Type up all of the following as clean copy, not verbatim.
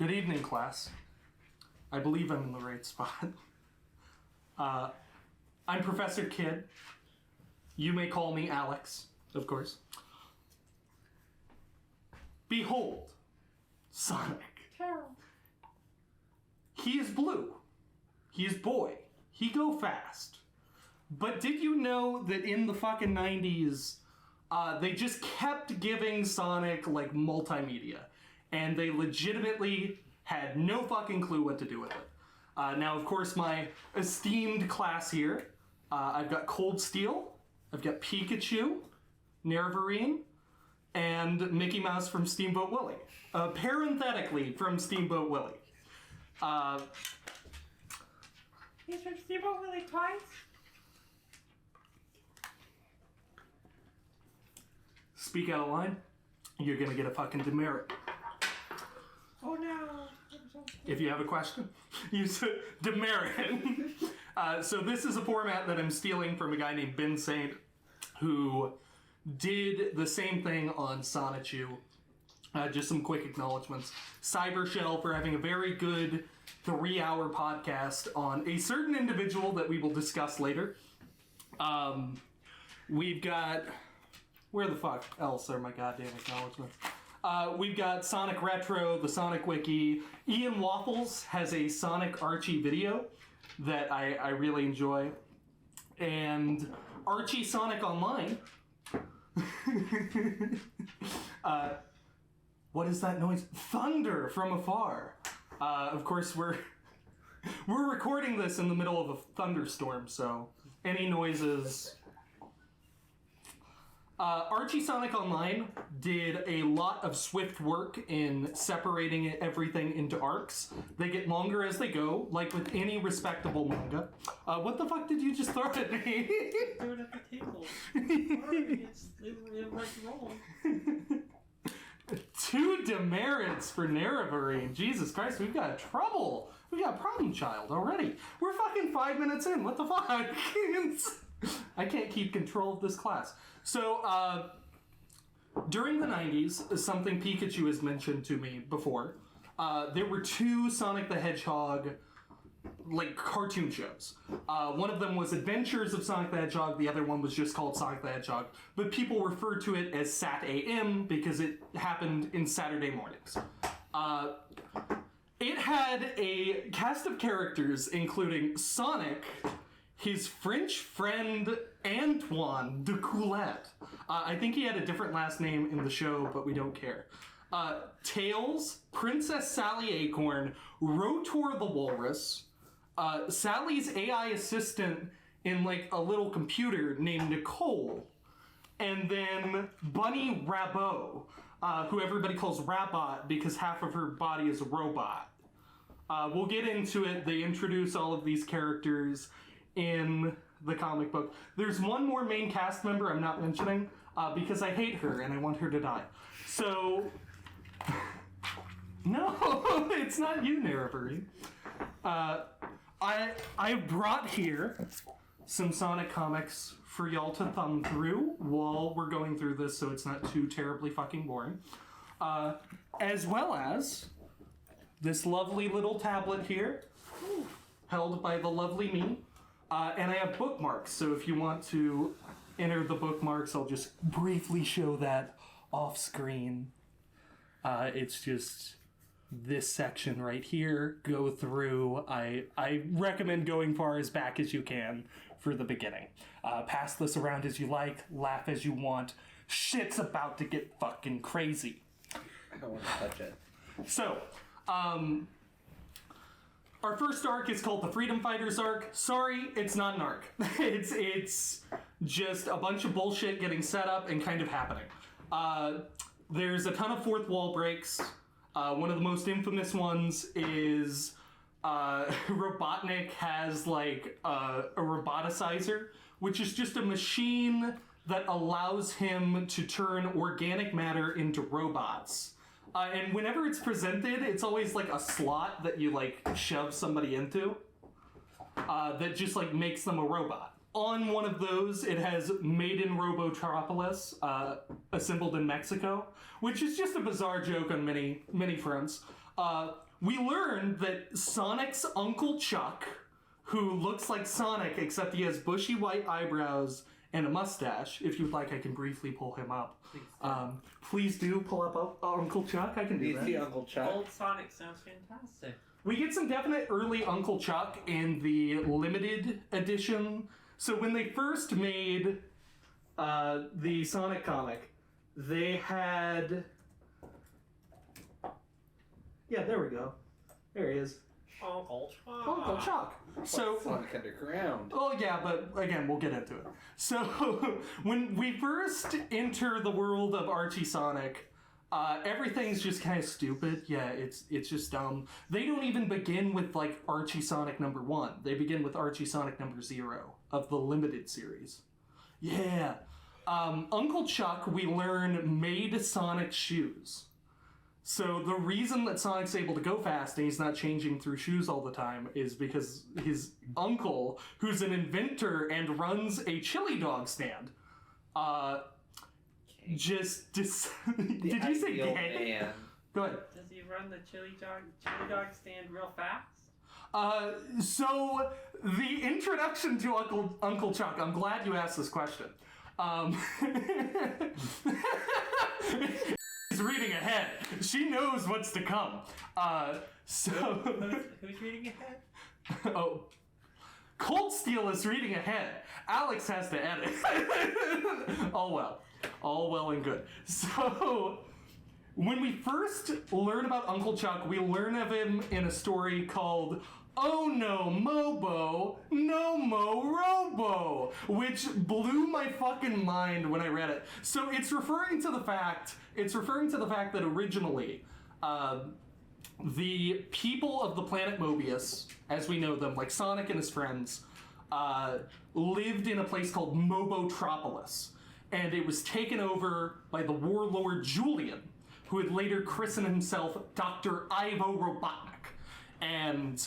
Good evening, class. I believe I'm in the right spot. I'm Professor Kidd. You may call me Alex, of course. Behold, Sonic. Carol. He is blue. He is boy. He go fast. But did you know that in the fucking 90s, they just kept giving Sonic, like, multimedia. And they legitimately had no fucking clue what to do with it. Now, of course, my esteemed class here, I've got Cold Steel, I've got Pikachu, Nervarine, and Mickey Mouse from Steamboat Willie. Parenthetically, from Steamboat Willie. He's from Steamboat Willie twice? Speak out of line, you're gonna get a fucking demerit. Oh no. If you have a question, use demerit. So this is a format that I'm stealing from a guy named Ben Saint, who did the same thing on Sonichu. Just some quick acknowledgements. Cybershell for having a very good 3-hour podcast on a certain individual that we will discuss later. We've got... Where the fuck else are my goddamn acknowledgements? We've got Sonic Retro, the Sonic Wiki. Ian Waffles has a Sonic Archie video that I really enjoy. And Archie Sonic Online. What is that noise? Thunder from afar. Of course, we're recording this in the middle of a thunderstorm, so any noises... Archie Sonic Online did a lot of swift work in separating everything into arcs. They get longer as they go, like with any respectable manga. What the fuck did you just throw at me? Throw it at the table. It's wrong. 2 demerits for Nervarine. Jesus Christ, we've got trouble. We got a problem child already. We're fucking 5 minutes in. What the fuck? I can't keep control of this class. So, during the 90s, something Pikachu has mentioned to me before, there were 2 Sonic the Hedgehog, like, cartoon shows. One of them was Adventures of Sonic the Hedgehog, the other one was just called Sonic the Hedgehog, but people referred to it as Sat AM because it happened in Saturday mornings. It had a cast of characters including Sonic, his French friend Antoine de Coulette. I think he had a different last name in the show, but we don't care. Tails, Princess Sally Acorn, Rotor the Walrus, Sally's AI assistant in like a little computer named Nicole, and then Bunny Rabot, who everybody calls Rabot because half of her body is a robot. We'll get into it. They introduce all of these characters in the comic book. There's one more main cast member I'm not mentioning because I hate her and I want her to die. So, no, it's not you, Nervarine. I brought here some Sonic comics for y'all to thumb through while we're going through this, so it's not too terribly fucking boring. As well as this lovely little tablet here, held by the lovely me. And I have bookmarks, so if you want to enter the bookmarks, I'll just briefly show that off screen. It's just this section right here. Go through. I recommend going far as back as you can for the beginning. Pass this around as you like, laugh as you want. Shit's about to get fucking crazy. I don't want to touch it. So, our first arc is called the Freedom Fighters arc. Sorry, it's not an arc. It's just a bunch of bullshit getting set up and kind of happening. There's a ton of fourth wall breaks. One of the most infamous ones is Robotnik has like a roboticizer, which is just a machine that allows him to turn organic matter into robots. And whenever it's presented, it's always like a slot that you like shove somebody into that just like makes them a robot. on one of those, it has Made in Robotropolis, assembled in Mexico, which is just a bizarre joke on many fronts. We learned that Sonic's Uncle Chuck, who looks like Sonic except he has bushy white eyebrows and a mustache. If you'd like, I can briefly pull him up. Please do pull up Uncle Chuck. I can do You that. see Uncle Chuck? Old Sonic sounds fantastic. We get some definite early Uncle Chuck in the limited edition. So when they first made the Sonic comic, they had... Yeah, there we go. There he is. Uncle Chuck. Uncle Chuck. So... Sonic Underground. Oh yeah, but again, we'll get into it. So, when we first enter the world of Archie Sonic, everything's just kind of stupid. Yeah, it's just dumb. They don't even begin with, like, Archie Sonic number 1. They begin with Archie Sonic number 0 of the limited series. Yeah. Uncle Chuck, we learn, made Sonic shoes. So the reason that Sonic's able to go fast and he's not changing through shoes all the time is because his uncle, who's an inventor and runs a chili dog stand, did you say gay? Man. Go ahead. Does he run the chili dog stand real fast? So the introduction to Uncle Chuck, I'm glad you asked this question. She's reading ahead. She knows what's to come. Who's reading ahead? Oh, Cold Steel is reading ahead. Alex has to edit. All well and good. So, when we first learn about Uncle Chuck, we learn of him in a story called Oh No Mobo, No Mo Robo, which blew my fucking mind when I read it. So it's referring to the fact that originally, the people of the planet Mobius, as we know them, like Sonic and his friends, lived in a place called Mobotropolis. And it was taken over by the warlord Julian, who would later christen himself Dr. Ivo Robotnik. And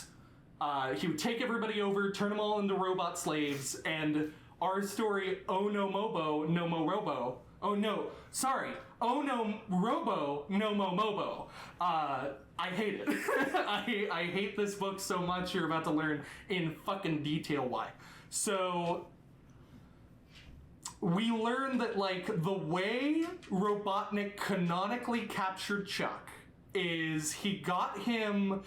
he would take everybody over, turn them all into robot slaves, and our story, Oh No Mobo, No Mo Robo. Oh no, sorry. Oh No Robo, No Mo Mobo. I hate it. I hate this book so much. You're about to learn in fucking detail why. So, we learn that, like, the way Robotnik canonically captured Chuck is he got a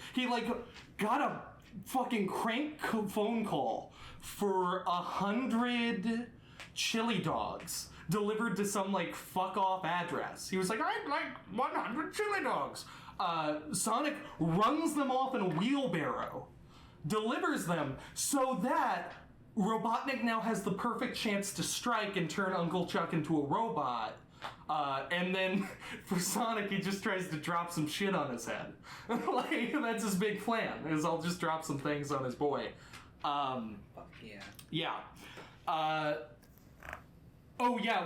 fucking crank phone call for 100 chili dogs delivered to some, like, fuck off address. He was like, I'd like 100 chili dogs. Sonic runs them off in a wheelbarrow, delivers them, so that Robotnik now has the perfect chance to strike and turn Uncle Chuck into a robot. And then for Sonic, he just tries to drop some shit on his head. Like, that's his big plan, is I'll just drop some things on his boy. Fuck yeah. Yeah. Oh yeah,